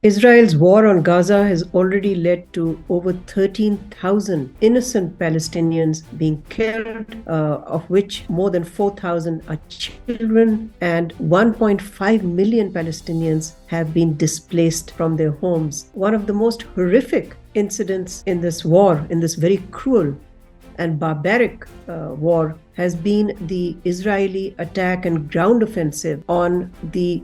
Israel's war on Gaza has already led to over 13,000 innocent Palestinians being killed, of which more than 4,000 are children, and 1.5 million Palestinians have been displaced from their homes. One of the most horrific incidents in this war, in this very cruel and barbaric war, has been the Israeli attack and ground offensive on the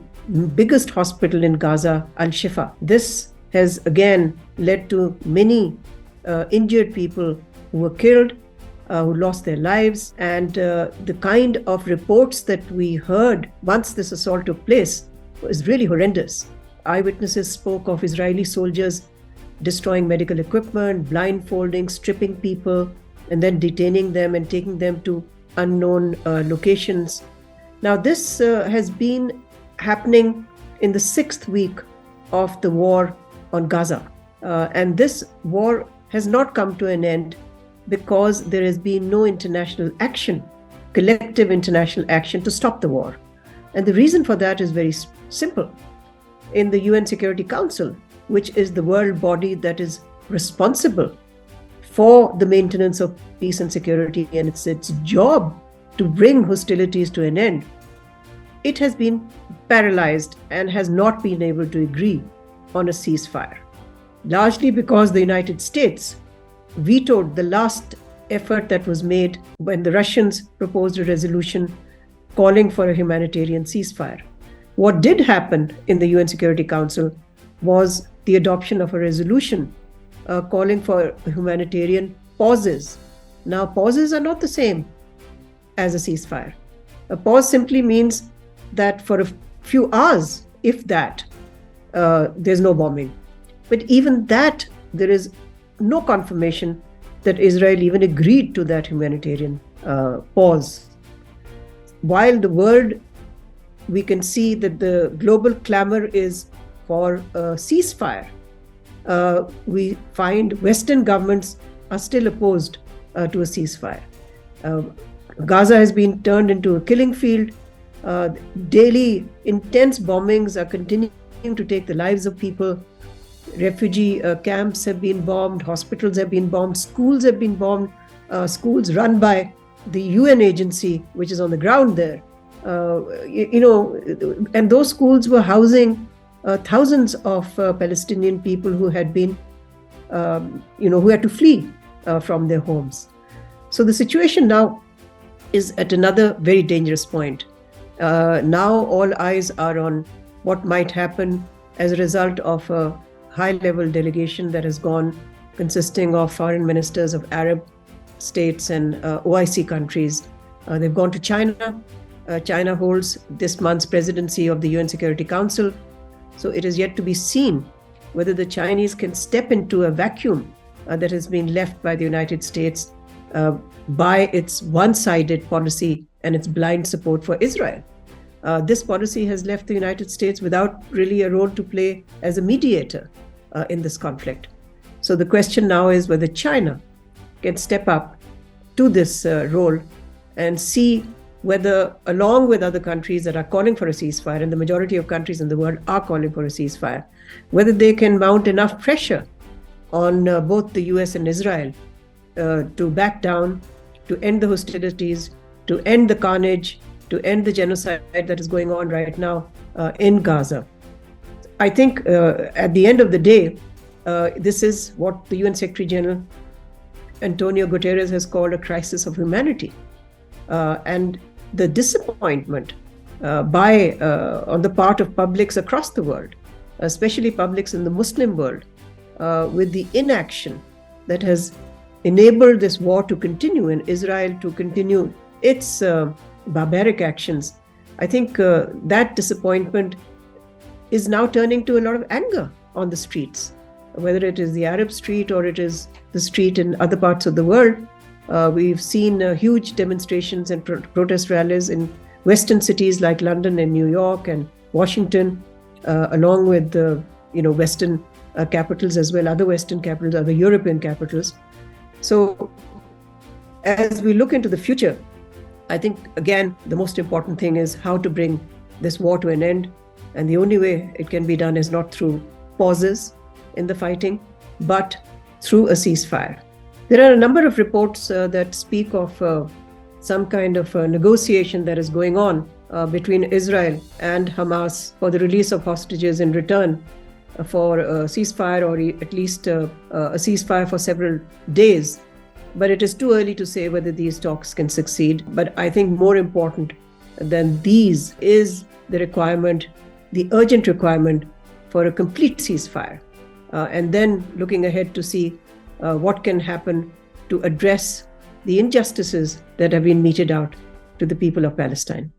biggest hospital in Gaza, Shifa. This has again led to many injured people who were killed, who lost their lives, and the kind of reports that we heard once this assault took place was really horrendous. Eyewitnesses spoke of Israeli soldiers destroying medical equipment, blindfolding, stripping people, and then detaining them and taking them to unknown locations. Now, this has been happening in the 6th week of the war on Gaza. And this war has not come to an end because there has been no international action, collective international action to stop the war. And the reason for that is very simple. In the UN Security Council, which is the world body that is responsible for the maintenance of peace and security, and it's its job to bring hostilities to an end, it has been paralyzed and has not been able to agree on a ceasefire, largely because the United States vetoed the last effort that was made when the Russians proposed a resolution calling for a humanitarian ceasefire. What did happen in the UN Security Council was the adoption of a resolution calling for humanitarian pauses. Now, pauses are not the same as a ceasefire. A pause simply means that for a few hours, if that, there's no bombing. But even that, there is no confirmation that Israel even agreed to that humanitarian pause. While the world, we can see that the global clamor is for a ceasefire, we find Western governments are still opposed to a ceasefire. Gaza has been turned into a killing field. Daily intense bombings are continuing to take the lives of people. Refugee camps have been bombed, hospitals have been bombed, schools have been bombed, schools run by the UN agency, which is on the ground there. And those schools were housing thousands of Palestinian people who had been, who had to flee from their homes. So the situation now is at another very dangerous point. Now all eyes are on what might happen as a result of a high-level delegation that has gone, consisting of foreign ministers of Arab states and OIC countries. They've gone to China. China holds this month's presidency of the UN Security Council. So it is yet to be seen whether the Chinese can step into a vacuum that has been left by the United States by its one-sided policy and its blind support for Israel. This policy has left the United States without really a role to play as a mediator in this conflict. So the question now is whether China can step up to this role and see whether, along with other countries that are calling for a ceasefire, and the majority of countries in the world are calling for a ceasefire, whether they can mount enough pressure on both the US and Israel to back down, to end the hostilities, to end the carnage, to end the genocide that is going on right now in Gaza. I think at the end of the day, this is what the UN Secretary General António Guterres has called a crisis of humanity. And the disappointment on the part of publics across the world, especially publics in the Muslim world, with the inaction that has enabled this war to continue and Israel to continue its barbaric actions. I think that disappointment is now turning to a lot of anger on the streets, whether it is the Arab street or it is the street in other parts of the world. We've seen huge demonstrations and protest rallies in Western cities like London and New York and Washington, along with Western capitals as well, other Western capitals, other European capitals. So as we look into the future, I think, again, the most important thing is how to bring this war to an end. And the only way it can be done is not through pauses in the fighting, but through a ceasefire. There are a number of reports that speak of some kind of negotiation that is going on between Israel and Hamas for the release of hostages in return for a ceasefire, or at least a ceasefire for several days. But it is too early to say whether these talks can succeed. But I think more important than these is the requirement, the urgent requirement for a complete ceasefire. And then looking ahead to see what can happen to address the injustices that have been meted out to the people of Palestine.